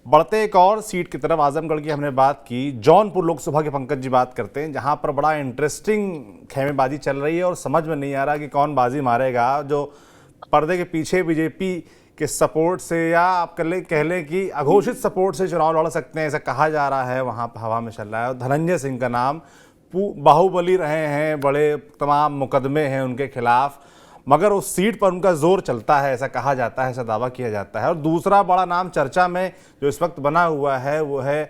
बढ़ते एक और सीट की तरफ, आजमगढ़ की हमने बात की, जौनपुर लोकसभा के पंकज जी बात करते हैं, जहां पर बड़ा इंटरेस्टिंग खेमेबाजी चल रही है और समझ में नहीं आ रहा कि कौन बाजी मारेगा। जो पर्दे के पीछे बीजेपी के सपोर्ट से या आप कह लें कि अघोषित सपोर्ट से चुनाव लड़ सकते हैं, ऐसा कहा जा रहा है, वहां पर हवा में चल रहा है। और धनंजय सिंह का नाम बाहुबली रहे हैं, बड़े तमाम मुकदमे हैं उनके खिलाफ, मगर उस सीट पर उनका जोर चलता है, ऐसा कहा जाता है, ऐसा दावा किया जाता है। और दूसरा बड़ा नाम चर्चा में जो इस वक्त बना हुआ है वो है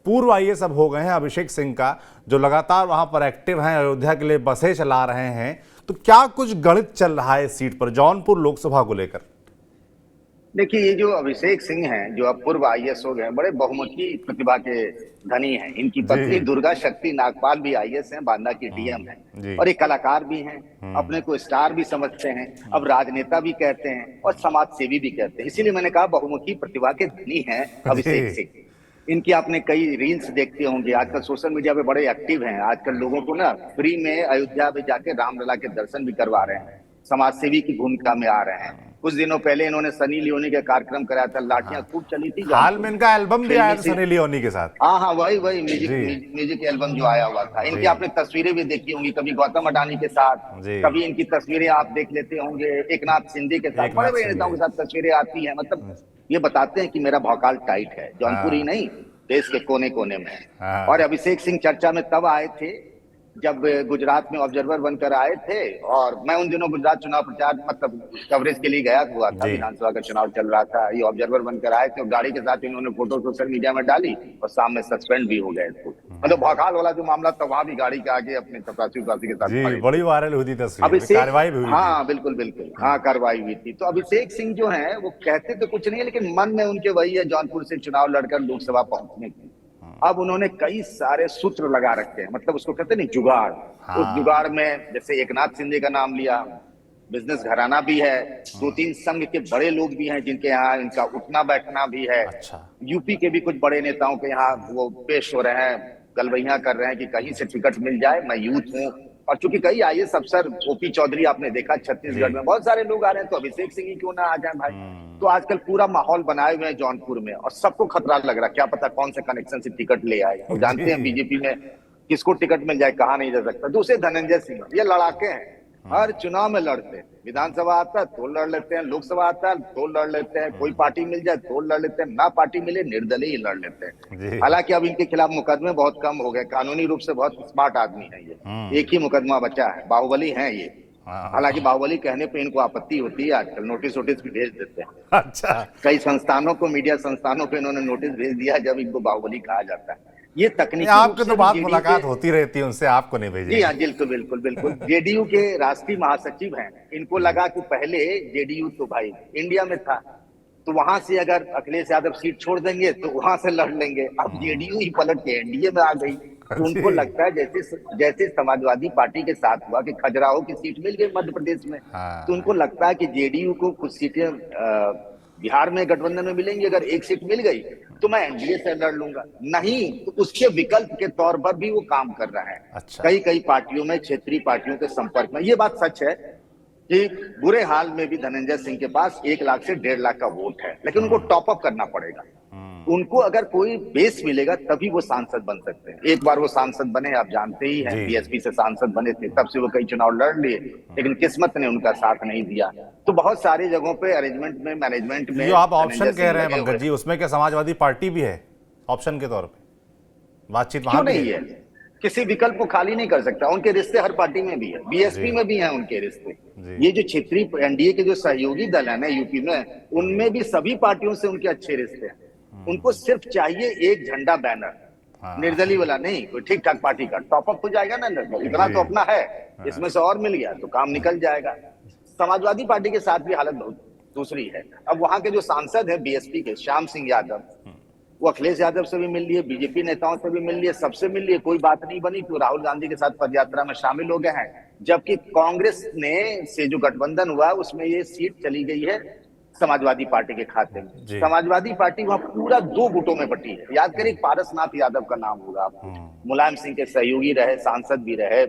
पूर्व आईएएस अब हो गए हैं अभिषेक सिंह का, जो लगातार वहां पर एक्टिव हैं, अयोध्या के लिए बसें चला रहे हैं। तो क्या कुछ गणित चल रहा है इस सीट पर जौनपुर लोकसभा को लेकर? देखिए, ये जो अभिषेक सिंह हैं, जो अब पूर्व आईएएस हो गए, बड़े बहुमुखी प्रतिभा के धनी हैं। इनकी पत्नी जी दुर्गा शक्ति नागपाल भी आईएएस हैं, बांदा की डीएम हैं, जी। और एक कलाकार भी हैं। अपने को स्टार भी समझते हैं, अब राजनेता भी कहते हैं और समाज सेवी भी कहते हैं। इसीलिए मैंने कहा बहुमुखी प्रतिभा के धनी हैं अभिषेक सिंह। इनकी आपने कई रील्स देखते होंगे, आजकल सोशल मीडिया पे बड़े एक्टिव हैं। आजकल लोगों को ना फ्री में अयोध्या में जाके रामलला के दर्शन भी करवा रहे हैं, समाज सेवी की भूमिका में आ रहे हैं। कुछ दिनों पहले इन्होंने सनी लियोनी का कार्यक्रम कराया था, लाठियां खूब चली थी। हाल में इनका एल्बम भी आया था सनी लियोनी के साथ। हाँ हाँ, वही म्यूजिक एल्बम जो आया हुआ था। इनकी आपने तस्वीरें भी देखी होंगी, कभी गौतम अडानी के साथ, कभी इनकी तस्वीरें आप देख लेते होंगे एकनाथ शिंदे के साथ, बड़े बड़े नेताओं के साथ तस्वीरें आती हैं। मतलब ये बताते हैं कि मेरा भौकाल टाइट है, जौनपुर ही नहीं देश के कोने कोने में। और अभिषेक सिंह चर्चा में तब आए थे जब गुजरात में ऑब्जर्वर बनकर आए थे, और मैं उन दिनों गुजरात चुनाव प्रचार मतलब कवरेज के लिए गया हुआ था, विधानसभा का चुनाव चल रहा था। ये ऑब्जर्वर बनकर आए थे और गाड़ी के साथ इन्होंने फोटो सोशल मीडिया में डाली और सामने सस्पेंड भी हो गए थे। मतलब भौकाल वाला जो मामला था, वहां भी गाड़ी के आगे अपने चपरासी के साथ बड़ी वायरल हुई थी तस्वीर, अभिषेक, कार्रवाई भी हुई। हाँ बिल्कुल बिल्कुल, हाँ कार्रवाई हुई थी। तो अभिषेक सिंह जो है वो कहते तो कुछ नहीं है, लेकिन मन में उनके वही है जौनपुर से चुनाव लड़कर लोकसभा पहुंचने की। अब उन्होंने कई सारे सूत्र लगा रखे हैं, मतलब उसको कहते नहीं जुगाड़। उस जुगाड़ में जैसे एकनाथ शिंदे का नाम लिया, बिजनेस घराना भी है, 2-3 संघ के बड़े लोग भी हैं जिनके यहाँ इनका उठना बैठना भी है। यूपी के भी कुछ बड़े नेताओं के यहाँ वो पेश हो रहे हैं, गलबैया कर रहे हैं कि कहीं से टिकट मिल जाए, मैं यूथ हूँ। और चूंकि कई आईएएस अफसर, ओपी चौधरी आपने देखा छत्तीसगढ़ में, बहुत सारे लोग आ रहे हैं, तो अभिषेक सिंह ही क्यों ना आ जाए भाई। तो आजकल पूरा माहौल बनाए हुए हैं जौनपुर में, और सबको खतरा लग रहा है, क्या पता कौन से कनेक्शन से टिकट ले आए। तो जानते हैं बीजेपी में किसको टिकट मिल जाए, कहा नहीं जा सकता। दूसरे धनंजय सिंह, ये लड़ाके हैं, हर चुनाव में लड़ते हैं। विधानसभा आता है तो लड़ लेते हैं, लोकसभा आता है तो लड़ लेते हैं, कोई पार्टी मिल जाए तो लड़ लेते हैं, ना पार्टी मिले निर्दलीय ही लड़ लेते हैं। हालांकि अब इनके खिलाफ मुकदमे बहुत कम हो गए, कानूनी रूप से बहुत स्मार्ट आदमी है ये। एक ही मुकदमा बचा है, बाहुबली है ये। हालांकि बाहुबली कहने पे इनको आपत्ति होती है, आजकल नोटिस भी भेज देते हैं। अच्छा, कई संस्थानों को, मीडिया संस्थानों को इन्होंने नोटिस भेज दिया जब इनको बाहुबली कहा जाता है। ये तकनीकी आपके तो बात मुलाकात होती रहती है उनसे, आपको नहीं भेजी? जी हाँ, बिल्कुल बिल्कुल बिल्कुल। जेडीयू के राष्ट्रीय महासचिव हैं, इनको लगा कि पहले जेडीयू तो भाई इंडिया में था, तो वहां से अगर अखिलेश यादव सीट छोड़ देंगे तो वहां से लड़ लेंगे। अब जेडीयू ही पलट के एनडीए में आ गई, तो उनको लगता है जैसे समाजवादी पार्टी के साथ हुआ कि खजुराहो की सीट मिल गई मध्य प्रदेश में, तो उनको लगता है कि जेडीयू को कुछ सीटें बिहार में गठबंधन में मिलेंगी, अगर एक सीट मिल गई तो मैं एनडीए से लड़ लूंगा। नहीं तो उसके विकल्प के तौर पर भी वो काम कर रहा है। अच्छा। कई पार्टियों में, क्षेत्रीय पार्टियों के संपर्क में। ये बात सच है कि बुरे हाल में भी धनंजय सिंह के पास 1 लाख से 1.5 लाख का वोट है, लेकिन उनको टॉप अप करना पड़ेगा। उनको अगर कोई बेस मिलेगा तभी वो सांसद बन सकते हैं। एक बार वो सांसद बने, आप जानते ही हैं, बीएसपी से सांसद बने थे, तब से वो कई चुनाव लड़ लिए, लेकिन किस्मत ने उनका साथ नहीं दिया। तो बहुत सारी जगहों पे अरेंजमेंट में, मैनेजमेंट में जो आप ऑप्शन कह रहे हैं पंकज जी, उसमें क्या समाजवादी पार्टी भी है ऑप्शन के तौर पे? बातचीत वहां नहीं है, किसी विकल्प को खाली नहीं कर सकता। उनके रिश्ते हर पार्टी में भी है, बीएसपी में भी है उनके रिश्ते। ये जो क्षेत्रीय एनडीए के जो सहयोगी दल है ना यूपी में, उनमें भी सभी पार्टियों से उनके अच्छे रिश्ते हैं। उनको सिर्फ चाहिए एक झंडा बैनर, निर्दलीय वाला नहीं, कोई ठीक ठाक पार्टी का। टॉप अप हो जाएगा ना, इतना तो अपना है, इसमें से और मिल गया तो काम निकल जाएगा। समाजवादी पार्टी के साथ भी हालत बहुत दूसरी है। अब वहां के जो सांसद है बीएसपी के, श्याम सिंह यादव, वो अखिलेश यादव से भी मिल लिए, बीजेपी नेताओं से भी मिल लिए, सबसे मिल लिए, कोई बात नहीं बनी, तो राहुल गांधी के साथ पदयात्रा में शामिल हो गए हैं। जबकि कांग्रेस ने से जो गठबंधन हुआ उसमें ये सीट चली गई है समाजवादी पार्टी के खाते में। समाजवादी पार्टी वहां पूरा 2 गुटों में बटी है। याद करिए, पारसनाथ यादव का नाम होगा आपको, मुलायम सिंह के सहयोगी रहे, सांसद भी रहे,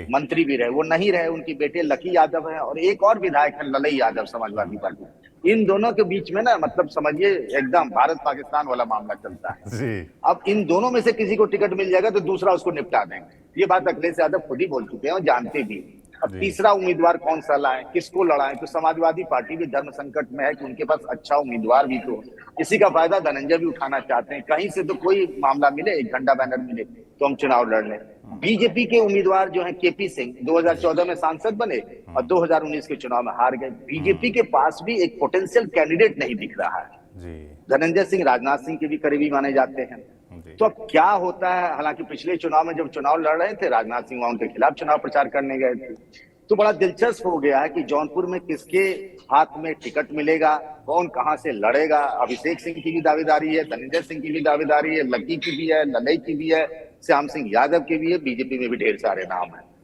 मंत्री भी रहे। वो नहीं रहे, उनकी बेटे लकी यादव है, और एक और विधायक है ललई यादव समाजवादी पार्टी। इन दोनों के बीच में ना मतलब समझिए एकदम भारत पाकिस्तान वाला मामला चलता है। जी। अब इन दोनों में से किसी को टिकट मिल जाएगा तो दूसरा उसको निपटा देंगे। ये बात अखिलेश यादव खुद ही बोल चुके हैं और जानते भी। अब जी। तीसरा उम्मीदवार कौन सा लाएं, किसको लड़ाएं, तो समाजवादी पार्टी भी धर्म संकट में है कि उनके पास अच्छा उम्मीदवार भी तो हो। इसी का फायदा धनंजय भी उठाना चाहते हैं, कहीं से तो कोई मामला मिले, एक झंडा बैनर मिले तो हम चुनाव लड़ लें। बीजेपी के उम्मीदवार जो हैं केपी सिंह 2014 में सांसद बने और 2019 के चुनाव में हार गए। बीजेपी के पास भी एक पोटेंशियल कैंडिडेट नहीं दिख रहा है। जी। धनंजय सिंह राजनाथ सिंह के भी करीबी माने जाते हैं। जी। तो अब क्या होता है, हालांकि पिछले चुनाव में जब चुनाव लड़ रहे थे राजनाथ सिंह वहां उनके खिलाफ चुनाव प्रचार करने गए थे। तो बड़ा दिलचस्प हो गया है कि जौनपुर में किसके हाथ में टिकट मिलेगा, कौन कहां से लड़ेगा। अभिषेक सिंह की भी दावेदारी है, धनंजय सिंह की भी दावेदारी है, लकी की भी है, ललई की भी है, श्याम सिंह यादव की भी है, बीजेपी में भी ढेर सारे नाम है।